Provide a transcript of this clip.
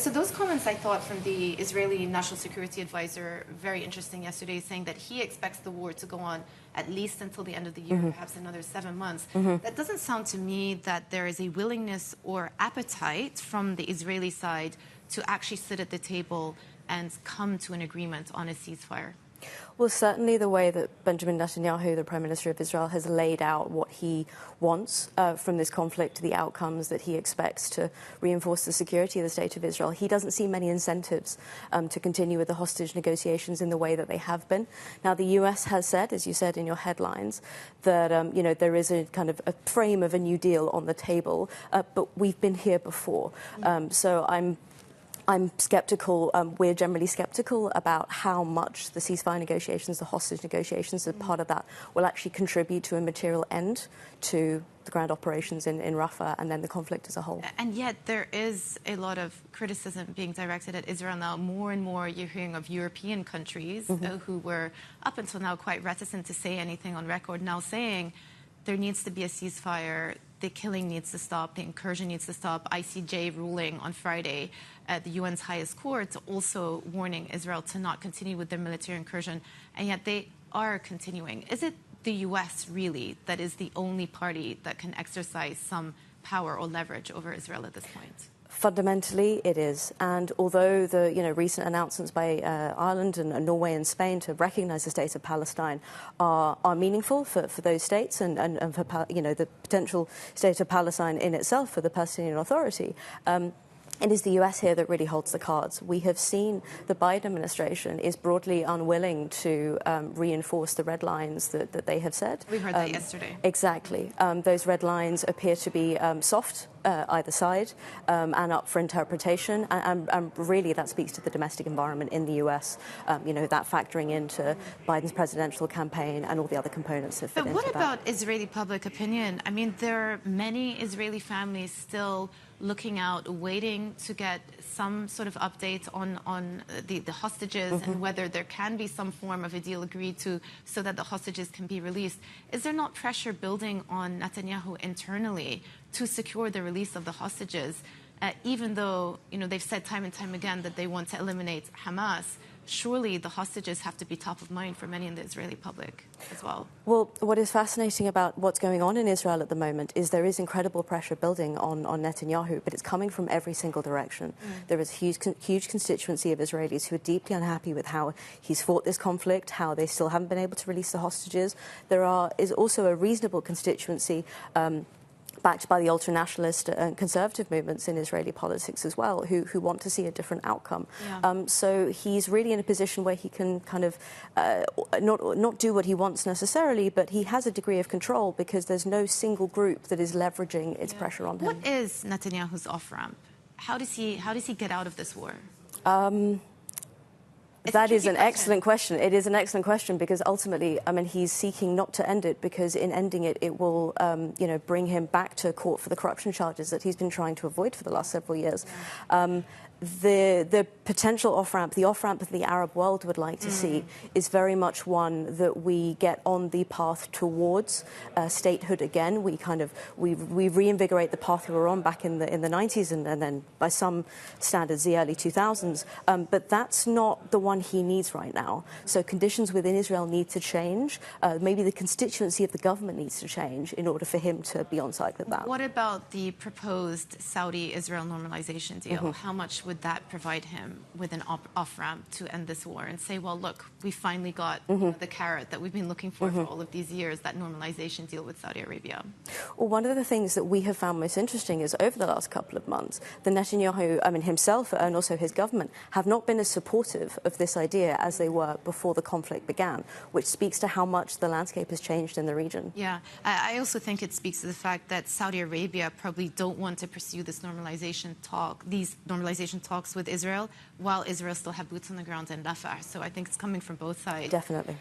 So those comments I thought from the Israeli National Security Advisor very interesting yesterday, saying that he expects the war to go on at least until the end of the year, perhaps another 7 months. That doesn't sound to me that there is a willingness or appetite from the Israeli side to actually sit at the table and come to an agreement on a ceasefire. Well, certainly the way that Benjamin Netanyahu, the Prime Minister of Israel, has laid out what he wants from this conflict, the outcomes that he expects to reinforce the security of the State of Israel, he doesn't see many incentives to continue with the hostage negotiations in the way that they have been. Now, the US has said, as you said in your headlines, that there is a kind of a frame of a new deal on the table, but we've been here before. So I'm sceptical, we're generally sceptical about how much the ceasefire negotiations, the hostage negotiations, as part of that, will actually contribute to a material end to the ground operations in Rafah and then the conflict as a whole. And yet there is a lot of criticism being directed at Israel now. More and more you're hearing of European countries who were up until now quite reticent to say anything on record, now saying there needs to be a ceasefire, the killing needs to stop, the incursion needs to stop. ICJ ruling on Friday, the UN's highest court, also warning Israel to not continue with their military incursion, and yet they are continuing. Is it the US really that is the only party that can exercise some power or leverage over Israel at this point? Fundamentally, it is. And although the recent announcements by Ireland and Norway and Spain to recognise the state of Palestine are meaningful for those states and for the potential state of Palestine in itself for the Palestinian Authority, it is the US here that really holds the cards. We have seen the Biden administration is broadly unwilling to reinforce the red lines that they have set. We heard that yesterday. Exactly. Those red lines appear to be soft, either side, and up for interpretation. And really that speaks to the domestic environment in the US, that factoring into Biden's presidential campaign and all the other components that fit into that. But what about Israeli public opinion? I mean, there are many Israeli families still looking out, waiting to get some sort of update on the hostages and whether there can be some form of a deal agreed to so that the hostages can be released. Is there not pressure building on Netanyahu internally to secure the release of the hostages, even though they've said time and time again that they want to eliminate Hamas? Surely the hostages have to be top of mind for many in the Israeli public as well. Well, what is fascinating about what's going on in Israel at the moment is there is incredible pressure building on Netanyahu, but it's coming from every single direction. There is a huge constituency of Israelis who are deeply unhappy with how he's fought this conflict, how they still haven't been able to release the hostages. There is also a reasonable constituency backed by the ultra-nationalist and conservative movements in Israeli politics as well, who want to see a different outcome. Yeah. So he's really in a position where he can kind of not do what he wants necessarily, but he has a degree of control because there's no single group that is leveraging its pressure on him. What is Netanyahu's off-ramp? How does he get out of this war? That is an excellent question. It is an excellent question because ultimately, he's seeking not to end it because in ending it, it will, bring him back to court for the corruption charges that he's been trying to avoid for the last several years. The potential off-ramp, the off-ramp that the Arab world would like to see is very much one that we get on the path towards statehood again. We reinvigorate the path we were on back in the 90s and then by some standards the early 2000s. But that's not the one he needs right now. So conditions within Israel need to change. Maybe the constituency of the government needs to change in order for him to be on side with that. What about the proposed Saudi-Israel normalization deal? How much would that provide him with an off-ramp to end this war and say, well, look, we finally got the carrot that we've been looking for all of these years, that normalization deal with Saudi Arabia? Well, one of the things that we have found most interesting is over the last couple of months, the Netanyahu, himself and also his government have not been as supportive of this idea as they were before the conflict began, which speaks to how much the landscape has changed in the region. Yeah, I also think it speaks to the fact that Saudi Arabia probably don't want to pursue these normalization talks with Israel, while Israel still have boots on the ground in Rafah. So I think it's coming from both sides. Definitely.